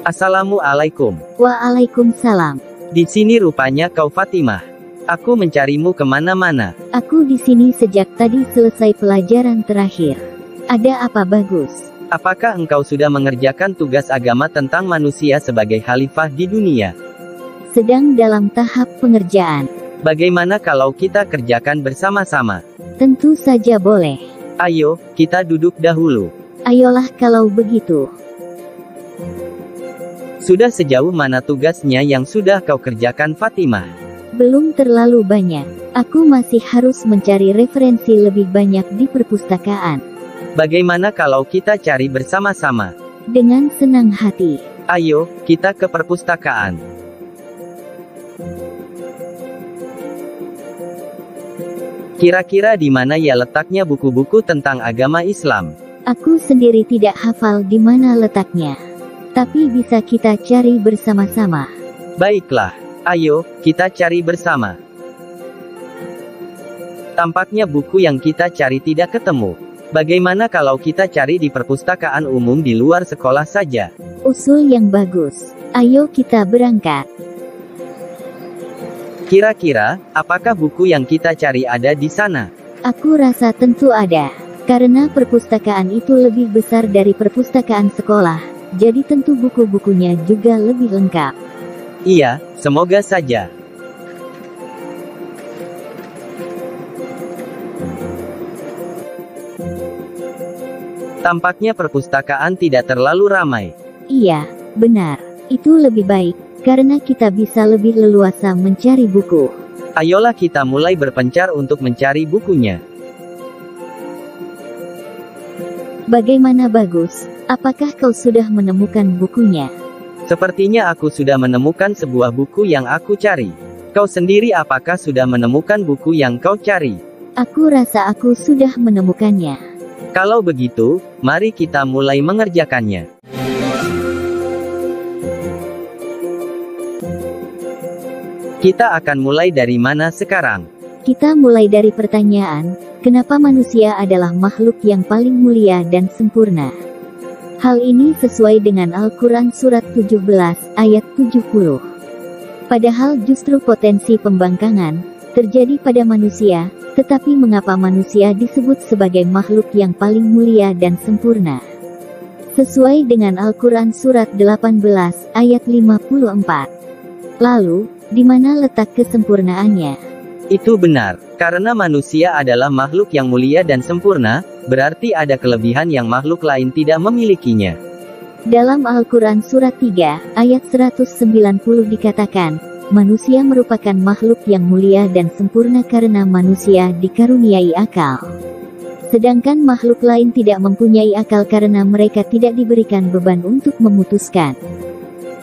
Assalamualaikum. Waalaikumsalam. Di sini rupanya kau Fatimah. Aku mencarimu kemana-mana. Aku di sini sejak tadi selesai pelajaran terakhir. Ada apa bagus? Apakah engkau sudah mengerjakan tugas agama tentang manusia sebagai khalifah di dunia? Sedang dalam tahap pengerjaan. Bagaimana kalau kita kerjakan bersama-sama? Tentu saja boleh. Ayo, kita duduk dahulu. Ayolah kalau begitu. Sudah sejauh mana tugasnya yang sudah kau kerjakan Fatimah? Belum terlalu banyak. Aku masih harus mencari referensi lebih banyak di perpustakaan. Bagaimana kalau kita cari bersama-sama? Dengan senang hati. Ayo, kita ke perpustakaan. Kira-kira di mana ya letaknya buku-buku tentang agama Islam? Aku sendiri tidak hafal di mana letaknya. Tapi bisa kita cari bersama-sama. Baiklah, ayo, kita cari bersama. Tampaknya buku yang kita cari tidak ketemu. Bagaimana kalau kita cari di perpustakaan umum di luar sekolah saja? Usul yang bagus. Ayo kita berangkat. Kira-kira, apakah buku yang kita cari ada di sana? Aku rasa tentu ada. Karena perpustakaan itu lebih besar dari perpustakaan sekolah. Jadi tentu buku-bukunya juga lebih lengkap. Iya, semoga saja. Tampaknya perpustakaan tidak terlalu ramai. Iya, benar. Itu lebih baik, karena kita bisa lebih leluasa mencari buku. Ayolah kita mulai berpencar untuk mencari bukunya. Bagaimana bagus? Apakah kau sudah menemukan bukunya? Sepertinya aku sudah menemukan sebuah buku yang aku cari. Kau sendiri apakah sudah menemukan buku yang kau cari? Aku rasa aku sudah menemukannya. Kalau begitu, mari kita mulai mengerjakannya. Kita akan mulai dari mana sekarang? Kita mulai dari pertanyaan, kenapa manusia adalah makhluk yang paling mulia dan sempurna? Hal ini sesuai dengan Al-Quran Surat 17, ayat 70. Padahal justru potensi pembangkangan terjadi pada manusia, tetapi mengapa manusia disebut sebagai makhluk yang paling mulia dan sempurna? Sesuai dengan Al-Quran Surat 18, ayat 54. Lalu, di mana letak kesempurnaannya? Itu benar, karena manusia adalah makhluk yang mulia dan sempurna, berarti ada kelebihan yang makhluk lain tidak memilikinya. Dalam Al-Quran Surat 3, ayat 190 dikatakan, manusia merupakan makhluk yang mulia dan sempurna karena manusia dikaruniai akal. Sedangkan makhluk lain tidak mempunyai akal karena mereka tidak diberikan beban untuk memutuskan.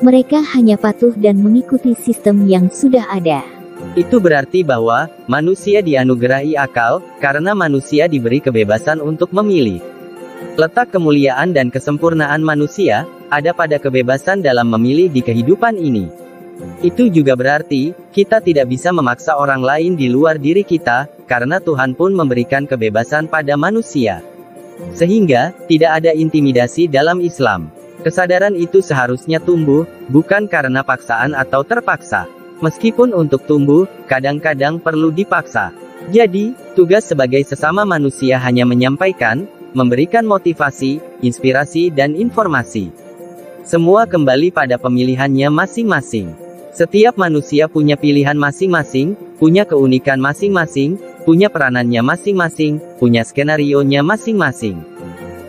Mereka hanya patuh dan mengikuti sistem yang sudah ada. Itu berarti bahwa manusia dianugerahi akal, karena manusia diberi kebebasan untuk memilih. Letak kemuliaan dan kesempurnaan manusia ada pada kebebasan dalam memilih di kehidupan ini. Itu juga berarti kita tidak bisa memaksa orang lain di luar diri kita, karena Tuhan pun memberikan kebebasan pada manusia. Sehingga tidak ada intimidasi dalam Islam. Kesadaran itu seharusnya tumbuh, bukan karena paksaan atau terpaksa. Meskipun untuk tumbuh, kadang-kadang perlu dipaksa. Jadi, tugas sebagai sesama manusia hanya menyampaikan, memberikan motivasi, inspirasi dan informasi. Semua kembali pada pemilihannya masing-masing. Setiap manusia punya pilihan masing-masing, punya keunikan masing-masing, punya peranannya masing-masing, punya skenarionya masing-masing.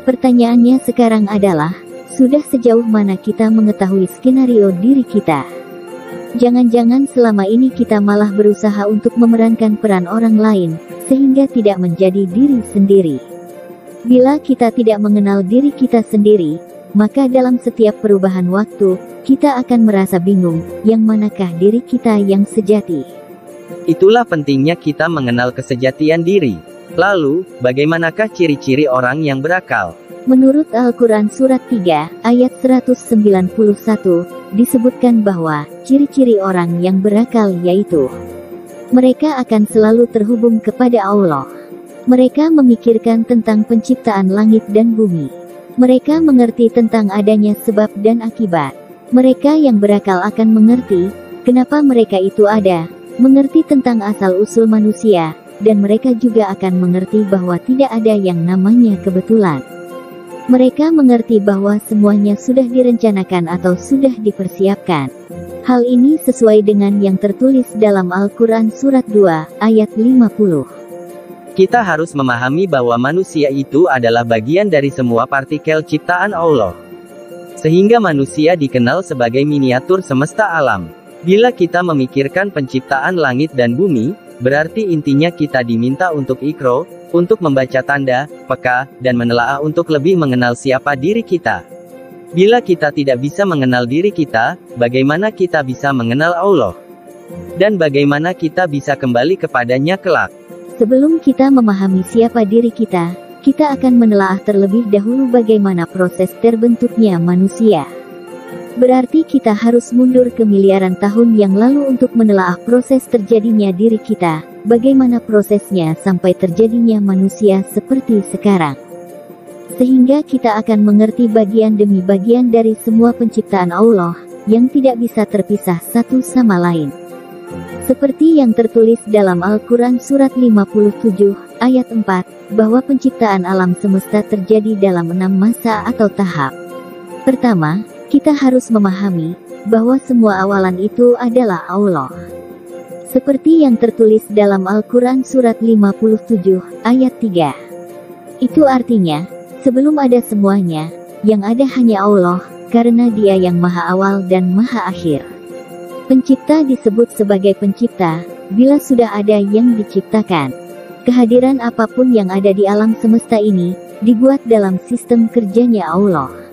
Pertanyaannya sekarang adalah, sudah sejauh mana kita mengetahui skenario diri kita? Jangan-jangan selama ini kita malah berusaha untuk memerankan peran orang lain, sehingga tidak menjadi diri sendiri. Bila kita tidak mengenal diri kita sendiri, maka dalam setiap perubahan waktu, kita akan merasa bingung, yang manakah diri kita yang sejati. Itulah pentingnya kita mengenal kesejatian diri. Lalu, bagaimanakah ciri-ciri orang yang berakal? Menurut Al-Quran Surat 3, ayat 191, disebutkan bahwa, ciri-ciri orang yang berakal yaitu, mereka akan selalu terhubung kepada Allah. Mereka memikirkan tentang penciptaan langit dan bumi. Mereka mengerti tentang adanya sebab dan akibat. Mereka yang berakal akan mengerti, kenapa mereka itu ada, mengerti tentang asal-usul manusia, dan mereka juga akan mengerti bahwa tidak ada yang namanya kebetulan. Mereka mengerti bahwa semuanya sudah direncanakan atau sudah dipersiapkan. Hal ini sesuai dengan yang tertulis dalam Al-Quran Surat 2, ayat 50. Kita harus memahami bahwa manusia itu adalah bagian dari semua partikel ciptaan Allah. Sehingga manusia dikenal sebagai miniatur semesta alam. Bila kita memikirkan penciptaan langit dan bumi, berarti intinya kita diminta untuk ikro, untuk membaca tanda, peka, dan menelaah untuk lebih mengenal siapa diri kita. Bila kita tidak bisa mengenal diri kita, bagaimana kita bisa mengenal Allah? Dan bagaimana kita bisa kembali kepadanya kelak? Sebelum kita memahami siapa diri kita akan menelaah terlebih dahulu bagaimana proses terbentuknya manusia. Berarti kita harus mundur ke miliaran tahun yang lalu untuk menelaah proses terjadinya diri kita, bagaimana prosesnya sampai terjadinya manusia seperti sekarang. Sehingga kita akan mengerti bagian demi bagian dari semua penciptaan Allah, yang tidak bisa terpisah satu sama lain. Seperti yang tertulis dalam Al-Quran Surat 57, ayat 4, bahwa penciptaan alam semesta terjadi dalam 6 masa atau tahap. Pertama, kita harus memahami bahwa semua awalan itu adalah Allah. Seperti yang tertulis dalam Al-Quran Surat 57, ayat 3. Itu artinya, sebelum ada semuanya, yang ada hanya Allah, karena Dia yang Maha Awal dan Maha Akhir. Pencipta disebut sebagai pencipta, bila sudah ada yang diciptakan. Kehadiran apapun yang ada di alam semesta ini, dibuat dalam sistem kerjanya Allah.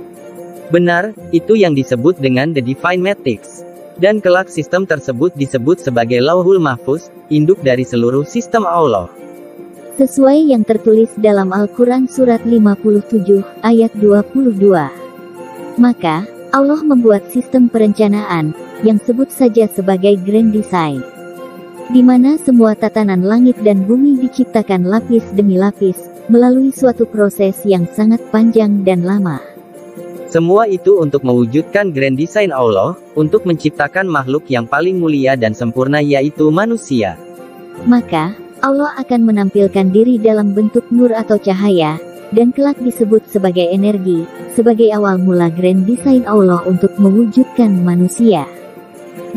Benar, itu yang disebut dengan The Divine Matrix. Dan kelak sistem tersebut disebut sebagai Lauhul Mahfuz, induk dari seluruh sistem Allah. Sesuai yang tertulis dalam Al-Quran Surat 57, ayat 22. Maka, Allah membuat sistem perencanaan, yang sebut saja sebagai Grand Design. Di mana semua tatanan langit dan bumi diciptakan lapis demi lapis, melalui suatu proses yang sangat panjang dan lama. Semua itu untuk mewujudkan grand design Allah, untuk menciptakan makhluk yang paling mulia dan sempurna yaitu manusia. Maka, Allah akan menampilkan diri dalam bentuk nur atau cahaya, dan kelak disebut sebagai energi, sebagai awal mula grand design Allah untuk mewujudkan manusia.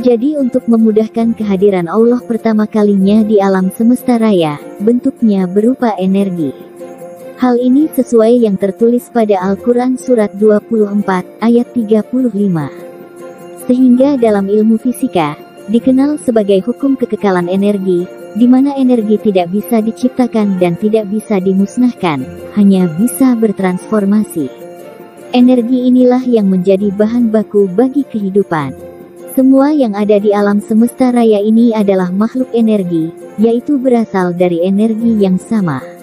Jadi untuk memudahkan kehadiran Allah pertama kalinya di alam semesta raya, bentuknya berupa energi. Hal ini sesuai yang tertulis pada Al-Quran Surat 24, ayat 35. Sehingga dalam ilmu fisika, dikenal sebagai hukum kekekalan energi, di mana energi tidak bisa diciptakan dan tidak bisa dimusnahkan, hanya bisa bertransformasi. Energi inilah yang menjadi bahan baku bagi kehidupan. Semua yang ada di alam semesta raya ini adalah makhluk energi, yaitu berasal dari energi yang sama.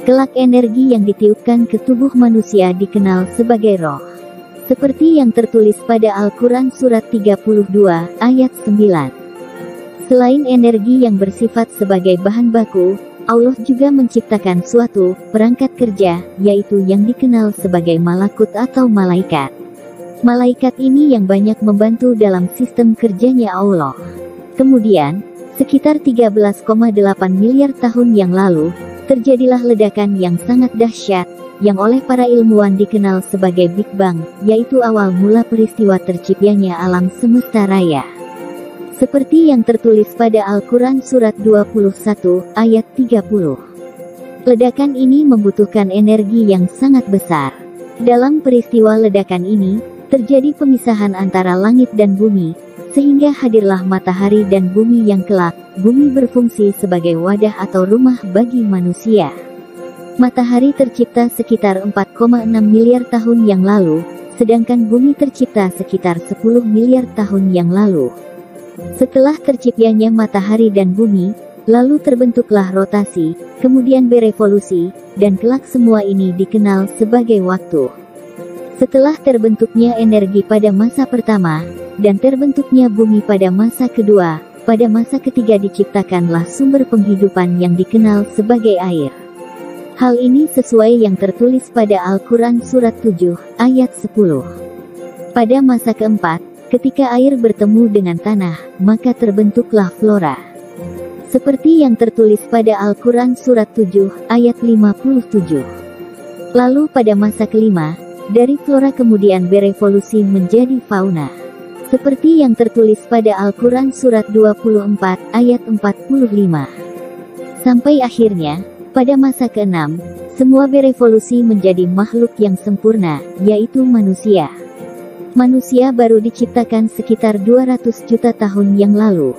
Kelak energi yang ditiupkan ke tubuh manusia dikenal sebagai roh. Seperti yang tertulis pada Al-Quran Surat 32, ayat 9. Selain energi yang bersifat sebagai bahan baku, Allah juga menciptakan suatu perangkat kerja, yaitu yang dikenal sebagai malakut atau malaikat. Malaikat ini yang banyak membantu dalam sistem kerjanya Allah. Kemudian, sekitar 13,8 miliar tahun yang lalu, terjadilah ledakan yang sangat dahsyat, yang oleh para ilmuwan dikenal sebagai Big Bang, yaitu awal mula peristiwa terciptanya alam semesta raya. Seperti yang tertulis pada Al-Quran Surat 21, ayat 30. Ledakan ini membutuhkan energi yang sangat besar. Dalam peristiwa ledakan ini, terjadi pemisahan antara langit dan bumi, sehingga hadirlah matahari dan bumi yang kelak, bumi berfungsi sebagai wadah atau rumah bagi manusia. Matahari tercipta sekitar 4,6 miliar tahun yang lalu, sedangkan bumi tercipta sekitar 10 miliar tahun yang lalu. Setelah terciptanya matahari dan bumi, Lalu terbentuklah rotasi, kemudian berevolusi, dan kelak semua ini dikenal sebagai waktu. Setelah terbentuknya energi pada masa pertama, dan terbentuknya bumi pada masa kedua, pada masa ketiga diciptakanlah sumber penghidupan yang dikenal sebagai air. Hal ini sesuai yang tertulis pada Al-Quran Surat 7, ayat 10. Pada masa keempat, ketika air bertemu dengan tanah, maka terbentuklah flora. Seperti yang tertulis pada Al-Quran Surat 7, ayat 57. Lalu pada masa kelima, dari flora kemudian berevolusi menjadi fauna. Seperti yang tertulis pada Al-Quran Surat 24, ayat 45. Sampai akhirnya, pada masa keenam, semua berevolusi menjadi makhluk yang sempurna, yaitu manusia. Manusia baru diciptakan sekitar 200 juta tahun yang lalu.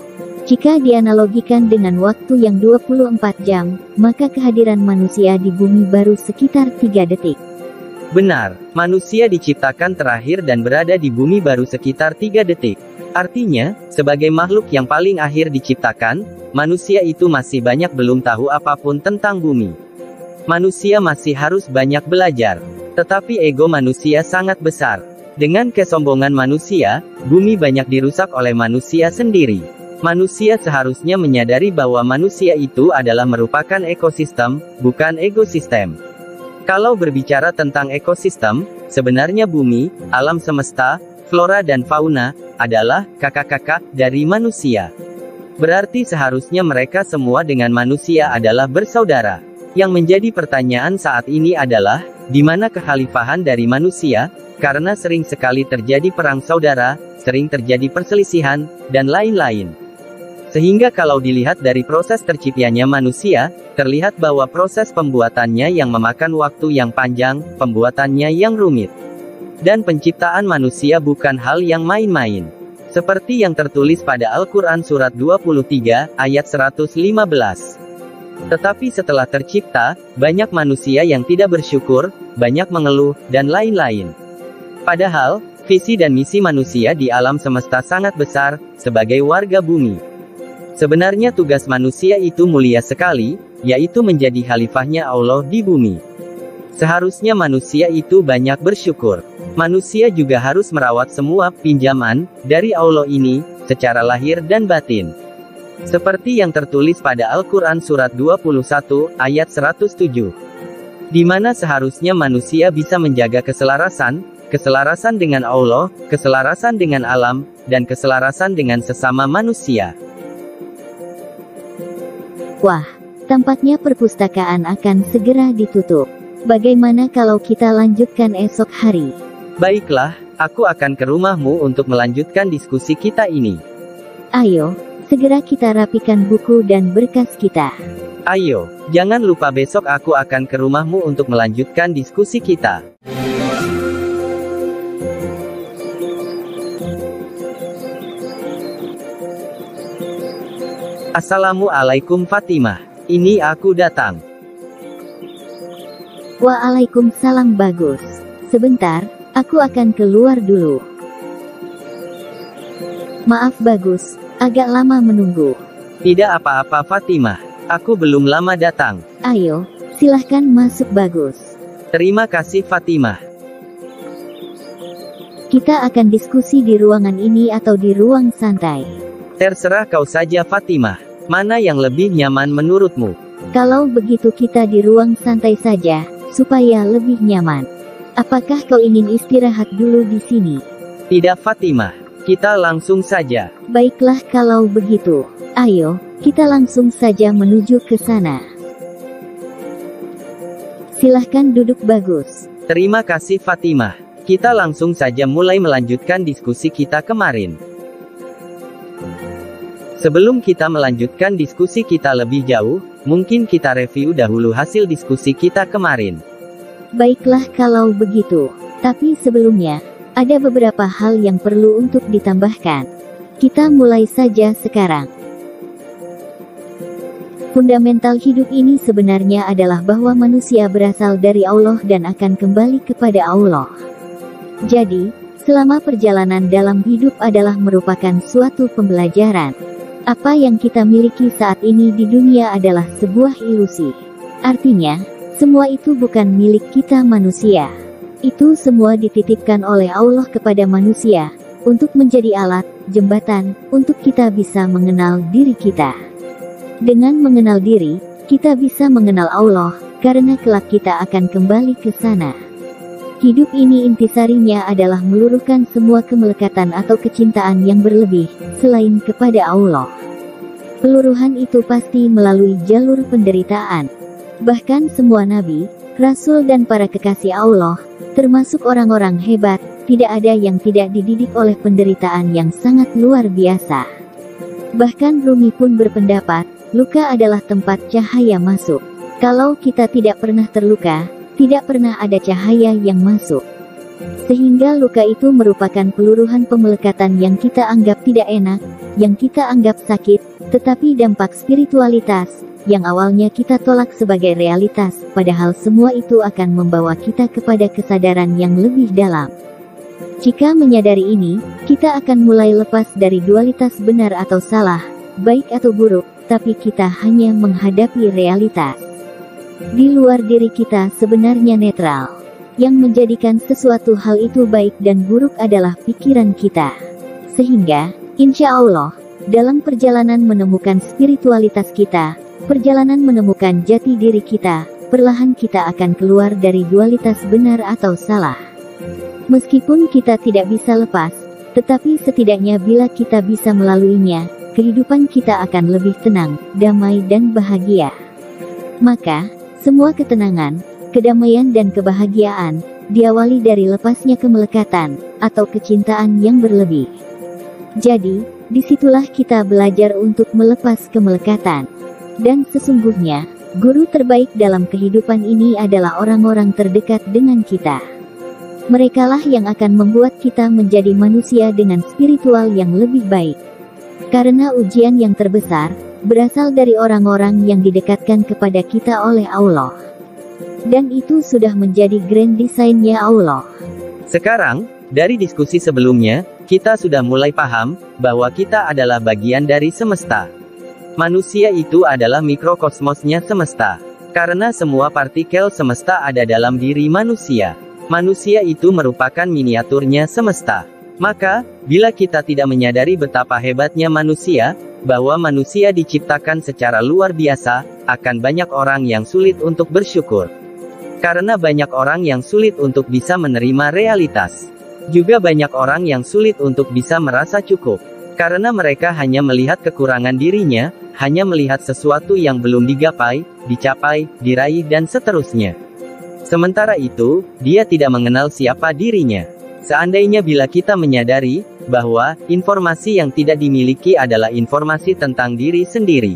Jika dianalogikan dengan waktu yang 24 jam, maka kehadiran manusia di bumi baru sekitar 3 detik. Benar, manusia diciptakan terakhir dan berada di bumi baru sekitar 3 detik. Artinya, sebagai makhluk yang paling akhir diciptakan, manusia itu masih banyak belum tahu apapun tentang bumi. Manusia masih harus banyak belajar. Tetapi ego manusia sangat besar. Dengan kesombongan manusia, bumi banyak dirusak oleh manusia sendiri. Manusia seharusnya menyadari bahwa manusia itu adalah merupakan ekosistem, bukan ekosistem. Kalau berbicara tentang ekosistem, sebenarnya bumi, alam semesta, flora dan fauna, adalah kakak-kakak dari manusia. Berarti seharusnya mereka semua dengan manusia adalah bersaudara. Yang menjadi pertanyaan saat ini adalah, di mana kekhalifahan dari manusia, karena sering sekali terjadi perang saudara, sering terjadi perselisihan, dan lain-lain. Sehingga kalau dilihat dari proses terciptanya manusia, terlihat bahwa proses pembuatannya yang memakan waktu yang panjang, pembuatannya yang rumit. Dan penciptaan manusia bukan hal yang main-main. Seperti yang tertulis pada Al-Quran Surat 23, ayat 115. Tetapi setelah tercipta, banyak manusia yang tidak bersyukur, banyak mengeluh, dan lain-lain. Padahal, visi dan misi manusia di alam semesta sangat besar, sebagai warga bumi. Sebenarnya tugas manusia itu mulia sekali, yaitu menjadi khalifahnya Allah di bumi. Seharusnya manusia itu banyak bersyukur. Manusia juga harus merawat semua pinjaman dari Allah ini, secara lahir dan batin. Seperti yang tertulis pada Al-Quran Surat 21, ayat 107. Di mana seharusnya manusia bisa menjaga keselarasan dengan Allah, keselarasan dengan alam, dan keselarasan dengan sesama manusia. Wah, tampaknya perpustakaan akan segera ditutup. Bagaimana kalau kita lanjutkan esok hari? Baiklah, aku akan ke rumahmu untuk melanjutkan diskusi kita ini. Ayo, segera kita rapikan buku dan berkas kita. Ayo, jangan lupa besok aku akan ke rumahmu untuk melanjutkan diskusi kita. Assalamualaikum Fatimah. Ini aku datang. Waalaikumsalam Bagus. Sebentar, aku akan keluar dulu. Maaf Bagus, agak lama menunggu. Tidak apa-apa Fatimah. Aku belum lama datang. Ayo, silahkan masuk Bagus. Terima kasih Fatimah. Kita akan diskusi di ruangan ini atau di ruang santai? Terserah kau saja Fatimah. Mana yang lebih nyaman menurutmu? Kalau begitu kita di ruang santai saja, supaya lebih nyaman. Apakah kau ingin istirahat dulu di sini? Tidak Fatimah, kita langsung saja. Baiklah kalau begitu. Ayo, kita langsung saja menuju ke sana. Silahkan duduk Bagus. Terima kasih Fatimah. Kita langsung saja mulai melanjutkan diskusi kita kemarin. Sebelum kita melanjutkan diskusi kita lebih jauh, mungkin kita review dahulu hasil diskusi kita kemarin. Baiklah kalau begitu. Tapi sebelumnya, ada beberapa hal yang perlu untuk ditambahkan. Kita mulai saja sekarang. Fundamental hidup ini sebenarnya adalah bahwa manusia berasal dari Allah dan akan kembali kepada Allah. Jadi, selama perjalanan dalam hidup adalah merupakan suatu pembelajaran. Apa yang kita miliki saat ini di dunia adalah sebuah ilusi. Artinya, semua itu bukan milik kita manusia. Itu semua dititipkan oleh Allah kepada manusia, untuk menjadi alat, jembatan, untuk kita bisa mengenal diri kita. Dengan mengenal diri, kita bisa mengenal Allah, karena kelak kita akan kembali ke sana. Hidup ini intisarinya adalah meluruhkan semua kemelekatan atau kecintaan yang berlebih, selain kepada Allah. Peluruhan itu pasti melalui jalur penderitaan. Bahkan semua nabi, rasul dan para kekasih Allah, termasuk orang-orang hebat, tidak ada yang tidak dididik oleh penderitaan yang sangat luar biasa. Bahkan Rumi pun berpendapat, luka adalah tempat cahaya masuk. Kalau kita tidak pernah terluka, tidak pernah ada cahaya yang masuk. Sehingga luka itu merupakan peluruhan pemelekatan yang kita anggap tidak enak, yang kita anggap sakit, tetapi dampak spiritualitas, yang awalnya kita tolak sebagai realitas, padahal semua itu akan membawa kita kepada kesadaran yang lebih dalam. Jika menyadari ini, kita akan mulai lepas dari dualitas benar atau salah, baik atau buruk, tapi kita hanya menghadapi realitas. Di luar diri kita sebenarnya netral. Yang menjadikan sesuatu hal itu baik dan buruk adalah pikiran kita. Sehingga, insya Allah, dalam perjalanan menemukan spiritualitas kita, perjalanan menemukan jati diri kita, perlahan kita akan keluar dari dualitas benar atau salah. Meskipun kita tidak bisa lepas, tetapi setidaknya bila kita bisa melaluinya, kehidupan kita akan lebih tenang, damai dan bahagia. Maka, semua ketenangan, kedamaian dan kebahagiaan, diawali dari lepasnya kemelekatan, atau kecintaan yang berlebih. Jadi, disitulah kita belajar untuk melepas kemelekatan. Dan sesungguhnya, guru terbaik dalam kehidupan ini adalah orang-orang terdekat dengan kita. Merekalah yang akan membuat kita menjadi manusia dengan spiritual yang lebih baik. Karena ujian yang terbesar, berasal dari orang-orang yang didekatkan kepada kita oleh Allah. Dan itu sudah menjadi grand design-nya Allah. Sekarang, dari diskusi sebelumnya, kita sudah mulai paham, bahwa kita adalah bagian dari semesta. Manusia itu adalah mikrokosmosnya semesta. Karena semua partikel semesta ada dalam diri manusia. Manusia itu merupakan miniaturnya semesta. Maka, bila kita tidak menyadari betapa hebatnya manusia, bahwa manusia diciptakan secara luar biasa, akan banyak orang yang sulit untuk bersyukur. Karena banyak orang yang sulit untuk bisa menerima realitas. Juga banyak orang yang sulit untuk bisa merasa cukup. Karena mereka hanya melihat kekurangan dirinya, hanya melihat sesuatu yang belum digapai, dicapai, diraih dan seterusnya. Sementara itu, dia tidak mengenal siapa dirinya. Seandainya bila kita menyadari, bahwa, informasi yang tidak dimiliki adalah informasi tentang diri sendiri.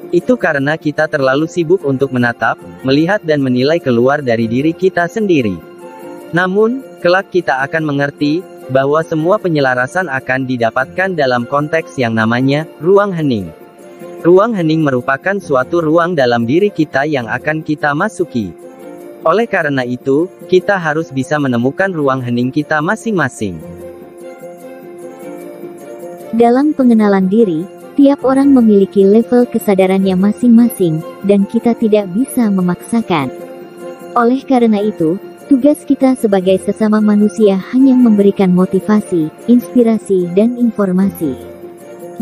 Itu karena kita terlalu sibuk untuk menatap, melihat dan menilai keluar dari diri kita sendiri. Namun, kelak kita akan mengerti, bahwa semua penyelarasan akan didapatkan dalam konteks yang namanya, ruang hening. Ruang hening merupakan suatu ruang dalam diri kita yang akan kita masuki. Oleh karena itu, kita harus bisa menemukan ruang hening kita masing-masing. Dalam pengenalan diri, tiap orang memiliki level kesadarannya masing-masing, dan kita tidak bisa memaksakan. Oleh karena itu, tugas kita sebagai sesama manusia hanya memberikan motivasi, inspirasi dan informasi.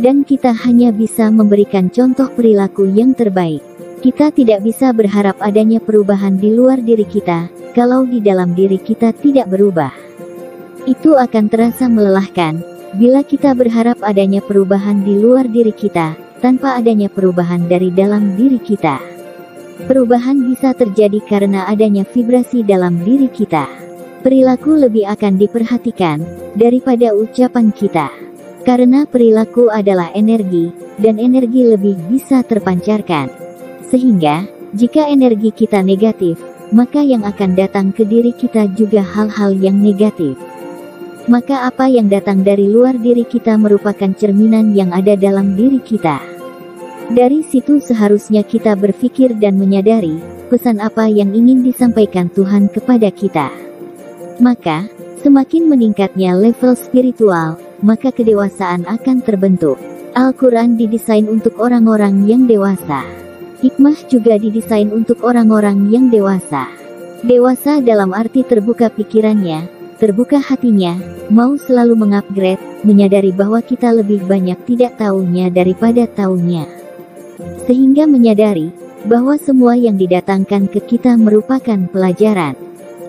Dan kita hanya bisa memberikan contoh perilaku yang terbaik. Kita tidak bisa berharap adanya perubahan di luar diri kita, kalau di dalam diri kita tidak berubah. Itu akan terasa melelahkan, bila kita berharap adanya perubahan di luar diri kita, tanpa adanya perubahan dari dalam diri kita. Perubahan bisa terjadi karena adanya vibrasi dalam diri kita. Perilaku lebih akan diperhatikan, daripada ucapan kita. Karena perilaku adalah energi, dan energi lebih bisa terpancarkan. Sehingga, jika energi kita negatif, maka yang akan datang ke diri kita juga hal-hal yang negatif. Maka apa yang datang dari luar diri kita merupakan cerminan yang ada dalam diri kita. Dari situ seharusnya kita berpikir dan menyadari, pesan apa yang ingin disampaikan Tuhan kepada kita. Maka, semakin meningkatnya level spiritual, maka kedewasaan akan terbentuk. Al-Quran didesain untuk orang-orang yang dewasa. Hikmah juga didesain untuk orang-orang yang dewasa. Dewasa dalam arti terbuka pikirannya, terbuka hatinya, mau selalu mengupgrade, menyadari bahwa kita lebih banyak tidak tahunya daripada tahunya. Sehingga menyadari bahwa semua yang didatangkan ke kita merupakan pelajaran.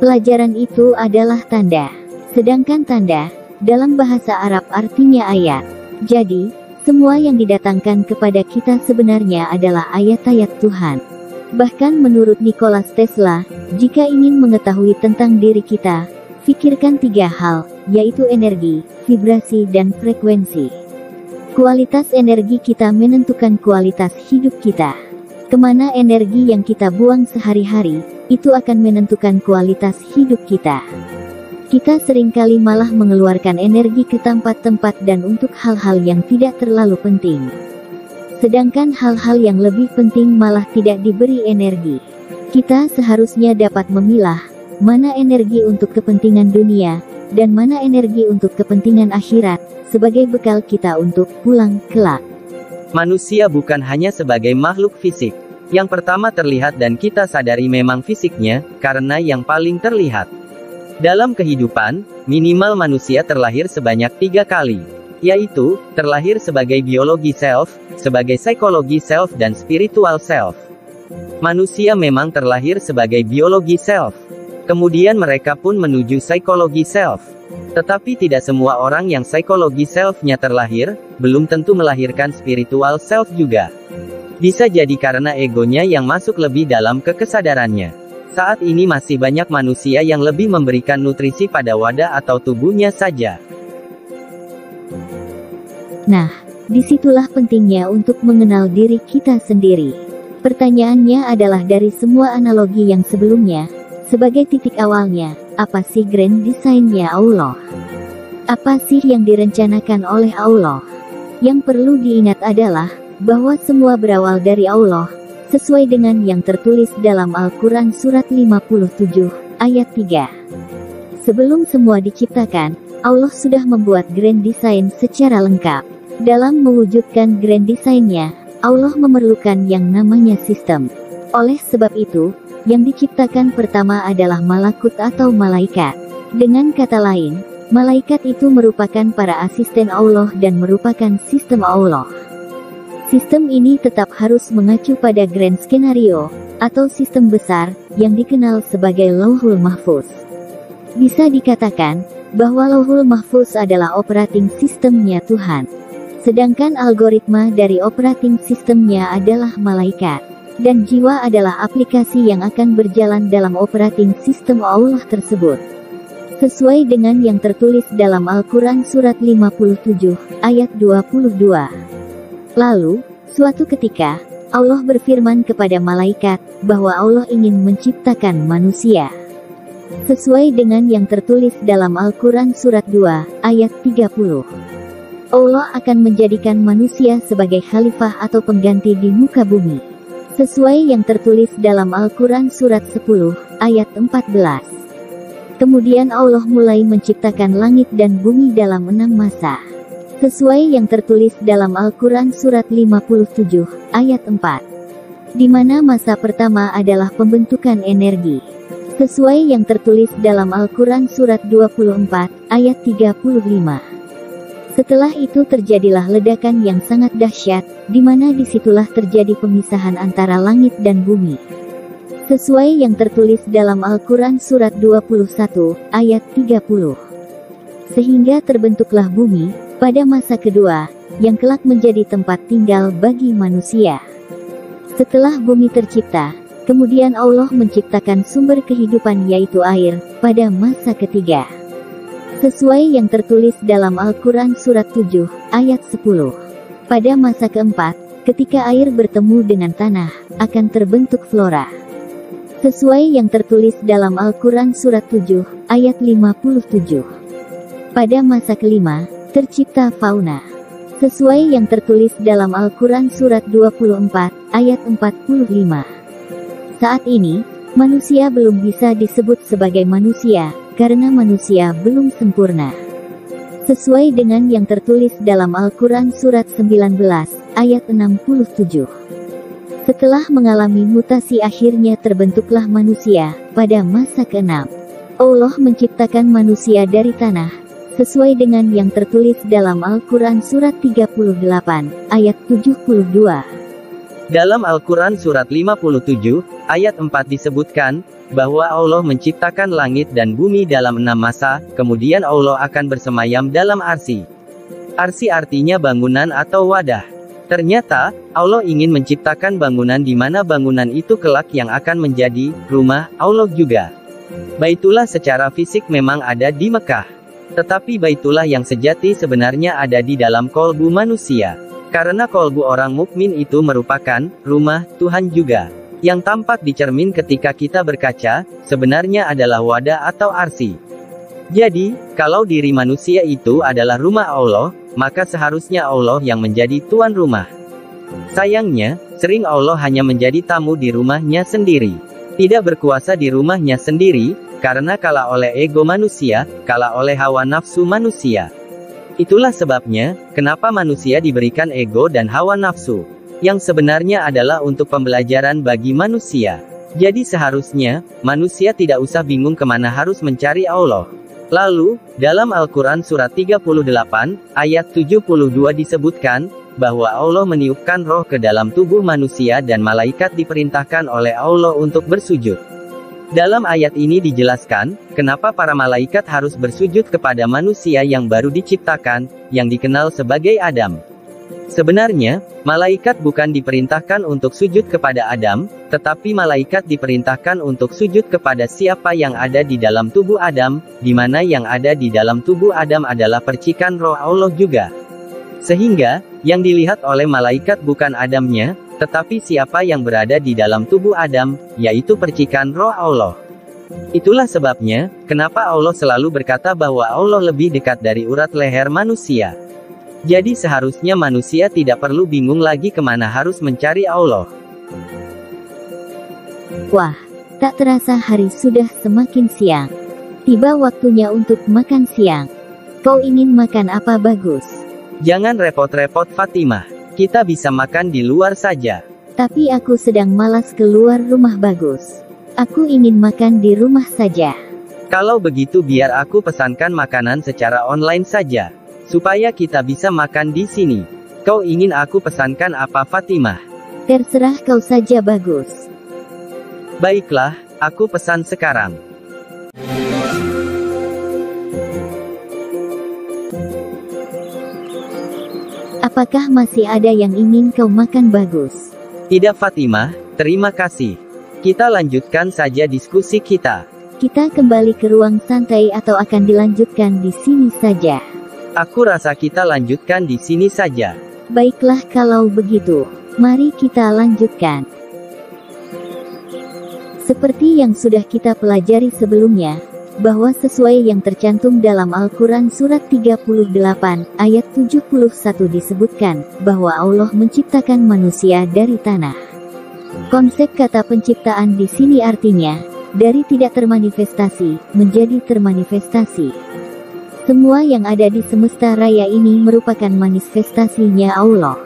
Pelajaran itu adalah tanda. Sedangkan tanda, dalam bahasa Arab artinya ayat. Jadi, semua yang didatangkan kepada kita sebenarnya adalah ayat-ayat Tuhan. Bahkan menurut Nikola Tesla, jika ingin mengetahui tentang diri kita, pikirkan 3 hal, yaitu energi, vibrasi dan frekuensi. Kualitas energi kita menentukan kualitas hidup kita. Kemana energi yang kita buang sehari-hari, itu akan menentukan kualitas hidup kita. Kita seringkali malah mengeluarkan energi ke tempat-tempat dan untuk hal-hal yang tidak terlalu penting. Sedangkan hal-hal yang lebih penting malah tidak diberi energi. Kita seharusnya dapat memilah mana energi untuk kepentingan dunia, dan mana energi untuk kepentingan akhirat, sebagai bekal kita untuk pulang kelak. Manusia bukan hanya sebagai makhluk fisik. Yang pertama terlihat dan kita sadari memang fisiknya, karena yang paling terlihat. Dalam kehidupan, minimal manusia terlahir sebanyak 3 kali. Yaitu, terlahir sebagai biologi self, sebagai psikologi self dan spiritual self. Manusia memang terlahir sebagai biologi self. Kemudian mereka pun menuju psikologi self. Tetapi tidak semua orang yang psikologi self-nya terlahir, belum tentu melahirkan spiritual self juga. Bisa jadi karena egonya yang masuk lebih dalam ke kesadarannya. Saat ini masih banyak manusia yang lebih memberikan nutrisi pada wadah atau tubuhnya saja. Nah, disitulah pentingnya untuk mengenal diri kita sendiri. Pertanyaannya adalah dari semua analogi yang sebelumnya, sebagai titik awalnya, apa sih grand design-nya Allah? Apa sih yang direncanakan oleh Allah? Yang perlu diingat adalah, bahwa semua berawal dari Allah, sesuai dengan yang tertulis dalam Al-Quran Surat 57, ayat 3. Sebelum semua diciptakan, Allah sudah membuat grand design secara lengkap. Dalam mewujudkan grand design-nya, Allah memerlukan yang namanya sistem. Oleh sebab itu, yang diciptakan pertama adalah malakut atau malaikat. Dengan kata lain, malaikat itu merupakan para asisten Allah dan merupakan sistem Allah. Sistem ini tetap harus mengacu pada grand skenario, atau sistem besar, yang dikenal sebagai Lauhul Mahfuz. Bisa dikatakan, bahwa Lauhul Mahfuz adalah operating sistemnya Tuhan. Sedangkan algoritma dari operating sistemnya adalah malaikat. Dan jiwa adalah aplikasi yang akan berjalan dalam operating sistem Allah tersebut. Sesuai dengan yang tertulis dalam Al-Quran Surat 57, ayat 22. Lalu, suatu ketika, Allah berfirman kepada malaikat, bahwa Allah ingin menciptakan manusia. Sesuai dengan yang tertulis dalam Al-Quran Surat 2, ayat 30. Allah akan menjadikan manusia sebagai khalifah atau pengganti di muka bumi. Sesuai yang tertulis dalam Al-Quran Surat 10, ayat 14. Kemudian Allah mulai menciptakan langit dan bumi dalam 6 masa. Sesuai yang tertulis dalam Al-Quran Surat 57, ayat 4. Di mana masa pertama adalah pembentukan energi. Sesuai yang tertulis dalam Al-Quran Surat 24, ayat 35. Setelah itu terjadilah ledakan yang sangat dahsyat, di mana disitulah terjadi pemisahan antara langit dan bumi. Sesuai yang tertulis dalam Al-Quran Surat 21, ayat 30. Sehingga terbentuklah bumi, pada masa kedua, yang kelak menjadi tempat tinggal bagi manusia. Setelah bumi tercipta, kemudian Allah menciptakan sumber kehidupan yaitu air, pada masa ketiga. Sesuai yang tertulis dalam Al-Quran Surat 7, ayat 10. Pada masa keempat, ketika air bertemu dengan tanah, akan terbentuk flora. Sesuai yang tertulis dalam Al-Quran Surat 7, ayat 57. Pada masa kelima, tercipta fauna. Sesuai yang tertulis dalam Al-Quran Surat 24, ayat 45. Saat ini, manusia belum bisa disebut sebagai manusia, karena manusia belum sempurna. Sesuai dengan yang tertulis dalam Al-Quran Surat 19, ayat 67. Setelah mengalami mutasi akhirnya terbentuklah manusia, pada masa ke-6. Allah menciptakan manusia dari tanah, sesuai dengan yang tertulis dalam Al-Quran Surat 38, ayat 72. Dalam Al-Quran Surat 57, ayat 4 disebutkan, bahwa Allah menciptakan langit dan bumi dalam 6 masa, kemudian Allah akan bersemayam dalam arsy. Arsy artinya bangunan atau wadah. Ternyata, Allah ingin menciptakan bangunan di mana bangunan itu kelak yang akan menjadi rumah Allah juga. Baitullah secara fisik memang ada di Mekah. Tetapi Baitullah yang sejati sebenarnya ada di dalam kolbu manusia. Karena kolbu orang mukmin itu merupakan rumah Tuhan juga. Yang tampak di cermin ketika kita berkaca, sebenarnya adalah wadah atau arsy. Jadi, kalau diri manusia itu adalah rumah Allah, maka seharusnya Allah yang menjadi tuan rumah. Sayangnya, sering Allah hanya menjadi tamu di rumahnya sendiri. Tidak berkuasa di rumahnya sendiri, karena kalah oleh ego manusia, kalah oleh hawa nafsu manusia. Itulah sebabnya, kenapa manusia diberikan ego dan hawa nafsu. Yang sebenarnya adalah untuk pembelajaran bagi manusia. Jadi seharusnya, manusia tidak usah bingung kemana harus mencari Allah. Lalu, dalam Al-Quran Surat 38, ayat 72 disebutkan, bahwa Allah meniupkan roh ke dalam tubuh manusia dan malaikat diperintahkan oleh Allah untuk bersujud. Dalam ayat ini dijelaskan, kenapa para malaikat harus bersujud kepada manusia yang baru diciptakan, yang dikenal sebagai Adam. Sebenarnya, malaikat bukan diperintahkan untuk sujud kepada Adam, tetapi malaikat diperintahkan untuk sujud kepada siapa yang ada di dalam tubuh Adam, di mana yang ada di dalam tubuh Adam adalah percikan roh Allah juga. Sehingga, yang dilihat oleh malaikat bukan Adamnya, tetapi siapa yang berada di dalam tubuh Adam, yaitu percikan roh Allah. Itulah sebabnya, kenapa Allah selalu berkata bahwa Allah lebih dekat dari urat leher manusia. Jadi seharusnya manusia tidak perlu bingung lagi kemana harus mencari Allah. Wah, tak terasa hari sudah semakin siang. Tiba waktunya untuk makan siang. Kau ingin makan apa Bagus? Jangan repot-repot Fatimah. Kita bisa makan di luar saja. Tapi aku sedang malas keluar rumah Bagus. Aku ingin makan di rumah saja. Kalau begitu biar aku pesankan makanan secara online saja. Supaya kita bisa makan di sini. Kau ingin aku pesankan apa Fatimah? Terserah kau saja Bagus. Baiklah, aku pesan sekarang. Apakah masih ada yang ingin kau makan Bagus? Tidak Fatimah, terima kasih. Kita lanjutkan saja diskusi kita. Kita kembali ke ruang santai atau akan dilanjutkan di sini saja? Aku rasa kita lanjutkan di sini saja. Baiklah kalau begitu, mari kita lanjutkan. Seperti yang sudah kita pelajari sebelumnya, bahwa sesuai yang tercantum dalam Al-Quran Surat 38, ayat 71 disebutkan, bahwa Allah menciptakan manusia dari tanah. Konsep kata penciptaan di sini artinya, dari tidak termanifestasi, menjadi termanifestasi. Semua yang ada di semesta raya ini merupakan manifestasinya Allah.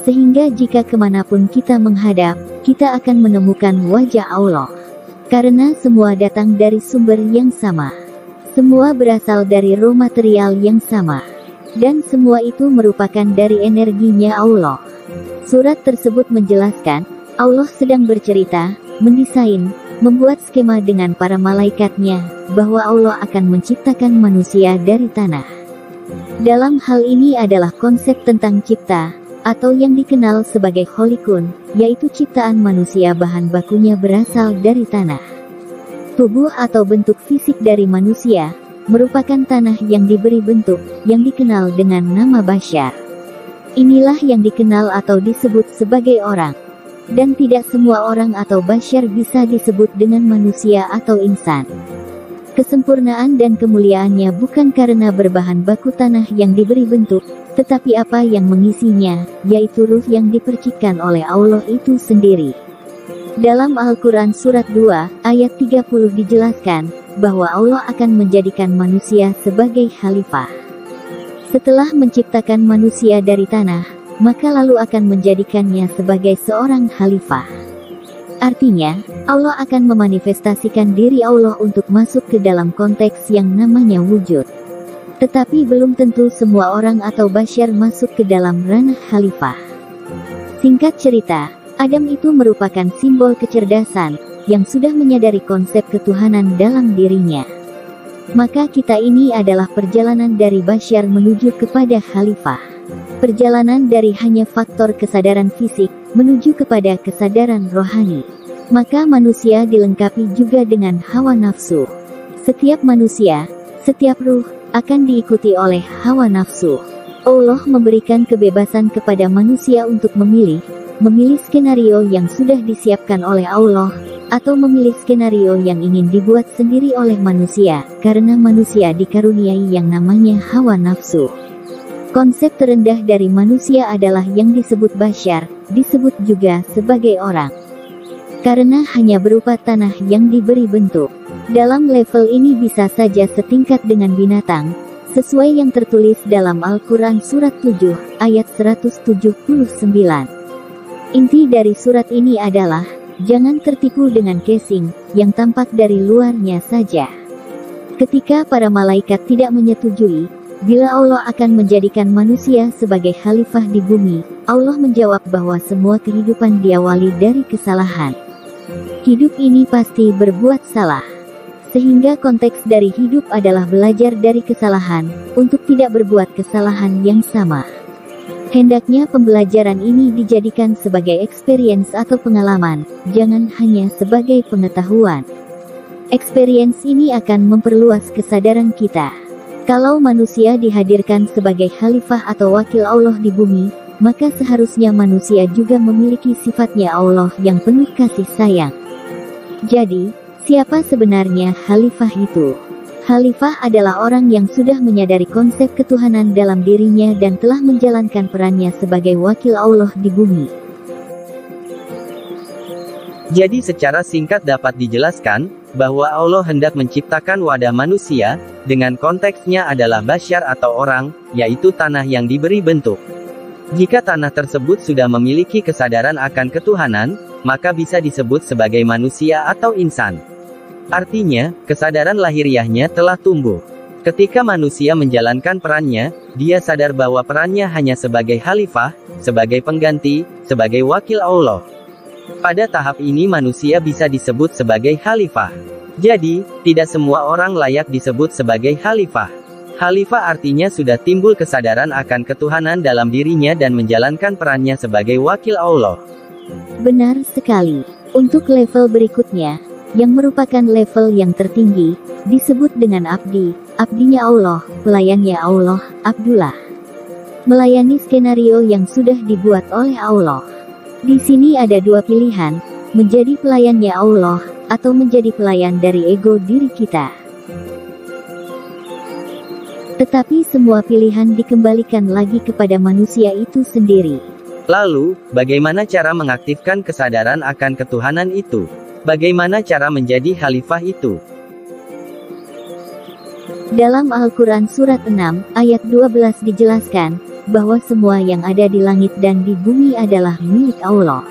Sehingga jika kemanapun kita menghadap, kita akan menemukan wajah Allah. Karena semua datang dari sumber yang sama. Semua berasal dari raw material yang sama. Dan semua itu merupakan dari energinya Allah. Surat tersebut menjelaskan, Allah sedang bercerita, mendesain, membuat skema dengan para malaikatnya, bahwa Allah akan menciptakan manusia dari tanah. Dalam hal ini adalah konsep tentang cipta, atau yang dikenal sebagai kholikun, yaitu ciptaan manusia bahan bakunya berasal dari tanah. Tubuh atau bentuk fisik dari manusia, merupakan tanah yang diberi bentuk, yang dikenal dengan nama basyar. Inilah yang dikenal atau disebut sebagai orang. Dan tidak semua orang atau basyar bisa disebut dengan manusia atau insan. Kesempurnaan dan kemuliaannya bukan karena berbahan baku tanah yang diberi bentuk, tetapi apa yang mengisinya, yaitu ruh yang dipercikkan oleh Allah itu sendiri. Dalam Al-Quran Surat 2, ayat 30 dijelaskan, bahwa Allah akan menjadikan manusia sebagai khalifah. Setelah menciptakan manusia dari tanah, maka lalu akan menjadikannya sebagai seorang khalifah. Artinya, Allah akan memanifestasikan diri Allah untuk masuk ke dalam konteks yang namanya wujud. Tetapi belum tentu semua orang atau basyar masuk ke dalam ranah khalifah. Singkat cerita, Adam itu merupakan simbol kecerdasan, yang sudah menyadari konsep ketuhanan dalam dirinya. Maka kita ini adalah perjalanan dari basyar menuju kepada khalifah. Perjalanan dari hanya faktor kesadaran fisik, menuju kepada kesadaran rohani. Maka manusia dilengkapi juga dengan hawa nafsu. Setiap manusia, setiap ruh, akan diikuti oleh hawa nafsu. Allah memberikan kebebasan kepada manusia untuk memilih skenario yang sudah disiapkan oleh Allah, atau memilih skenario yang ingin dibuat sendiri oleh manusia, karena manusia dikaruniai yang namanya hawa nafsu. Konsep terendah dari manusia adalah yang disebut basyar, disebut juga sebagai orang. Karena hanya berupa tanah yang diberi bentuk. Dalam level ini bisa saja setingkat dengan binatang, sesuai yang tertulis dalam Al-Quran Surat 7, ayat 179. Inti dari surat ini adalah, jangan tertipu dengan casing, yang tampak dari luarnya saja. Ketika para malaikat tidak menyetujui, bila Allah akan menjadikan manusia sebagai khalifah di bumi, Allah menjawab bahwa semua kehidupan diawali dari kesalahan. Hidup ini pasti berbuat salah. Sehingga konteks dari hidup adalah belajar dari kesalahan, untuk tidak berbuat kesalahan yang sama. Hendaknya pembelajaran ini dijadikan sebagai experience atau pengalaman, jangan hanya sebagai pengetahuan. Experience ini akan memperluas kesadaran kita. Kalau manusia dihadirkan sebagai khalifah atau wakil Allah di bumi, maka seharusnya manusia juga memiliki sifatnya Allah yang penuh kasih sayang. Jadi, siapa sebenarnya khalifah itu? Khalifah adalah orang yang sudah menyadari konsep ketuhanan dalam dirinya dan telah menjalankan perannya sebagai wakil Allah di bumi. Jadi secara singkat dapat dijelaskan, bahwa Allah hendak menciptakan wadah manusia, dengan konteksnya adalah basyar atau orang, yaitu tanah yang diberi bentuk. Jika tanah tersebut sudah memiliki kesadaran akan ketuhanan, maka bisa disebut sebagai manusia atau insan. Artinya, kesadaran lahiriahnya telah tumbuh. Ketika manusia menjalankan perannya, dia sadar bahwa perannya hanya sebagai khalifah, sebagai pengganti, sebagai wakil Allah. Pada tahap ini manusia bisa disebut sebagai khalifah. Jadi, tidak semua orang layak disebut sebagai khalifah. Khalifah artinya sudah timbul kesadaran akan ketuhanan dalam dirinya dan menjalankan perannya sebagai wakil Allah. Benar sekali. Untuk level berikutnya, yang merupakan level yang tertinggi, disebut dengan abdi, abdinya Allah, pelayannya Allah, Abdullah. Melayani skenario yang sudah dibuat oleh Allah. Di sini ada dua pilihan, menjadi pelayannya Allah, atau menjadi pelayan dari ego diri kita. Tetapi semua pilihan dikembalikan lagi kepada manusia itu sendiri. Lalu, bagaimana cara mengaktifkan kesadaran akan ketuhanan itu? Bagaimana cara menjadi khalifah itu? Dalam Al-Quran Surat 6, ayat 12 dijelaskan, bahwa semua yang ada di langit dan di bumi adalah milik Allah.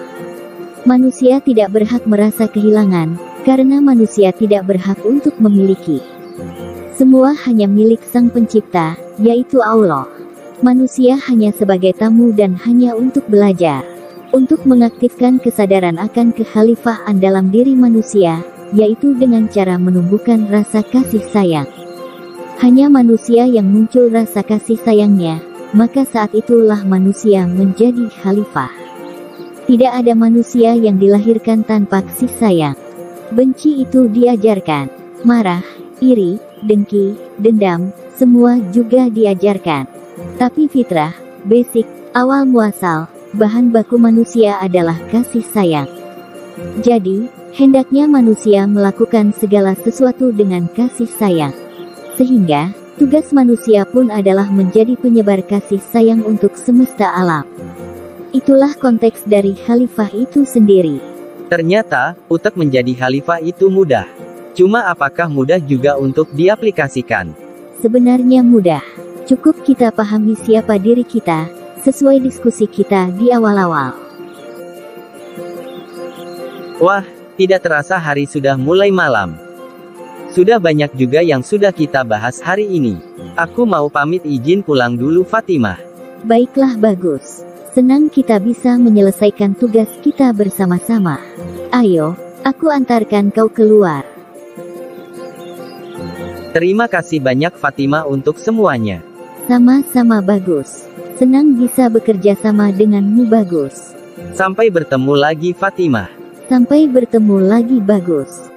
Manusia tidak berhak merasa kehilangan, karena manusia tidak berhak untuk memiliki. Semua hanya milik Sang Pencipta, yaitu Allah. Manusia hanya sebagai tamu dan hanya untuk belajar. Untuk mengaktifkan kesadaran akan kekhalifahan dalam diri manusia, yaitu dengan cara menumbuhkan rasa kasih sayang. Hanya manusia yang muncul rasa kasih sayangnya, maka saat itulah manusia menjadi khalifah. Tidak ada manusia yang dilahirkan tanpa kasih sayang. Benci itu diajarkan. Marah, iri, dengki, dendam, semua juga diajarkan. Tapi fitrah, basic, awal muasal, bahan baku manusia adalah kasih sayang. Jadi, hendaknya manusia melakukan segala sesuatu dengan kasih sayang. Sehingga, tugas manusia pun adalah menjadi penyebar kasih sayang untuk semesta alam. Itulah konteks dari khalifah itu sendiri. Ternyata, untuk menjadi khalifah itu mudah. Cuma apakah mudah juga untuk diaplikasikan? Sebenarnya mudah. Cukup kita pahami siapa diri kita, sesuai diskusi kita di awal-awal. Wah, tidak terasa hari sudah mulai malam. Sudah banyak juga yang sudah kita bahas hari ini. Aku mau pamit izin pulang dulu Fatimah. Baiklah bagus. Senang kita bisa menyelesaikan tugas kita bersama-sama. Ayo, aku antarkan kau keluar. Terima kasih banyak Fatimah untuk semuanya. Sama-sama bagus. Senang bisa bekerja sama denganmu bagus. Sampai bertemu lagi Fatimah. Sampai bertemu lagi bagus.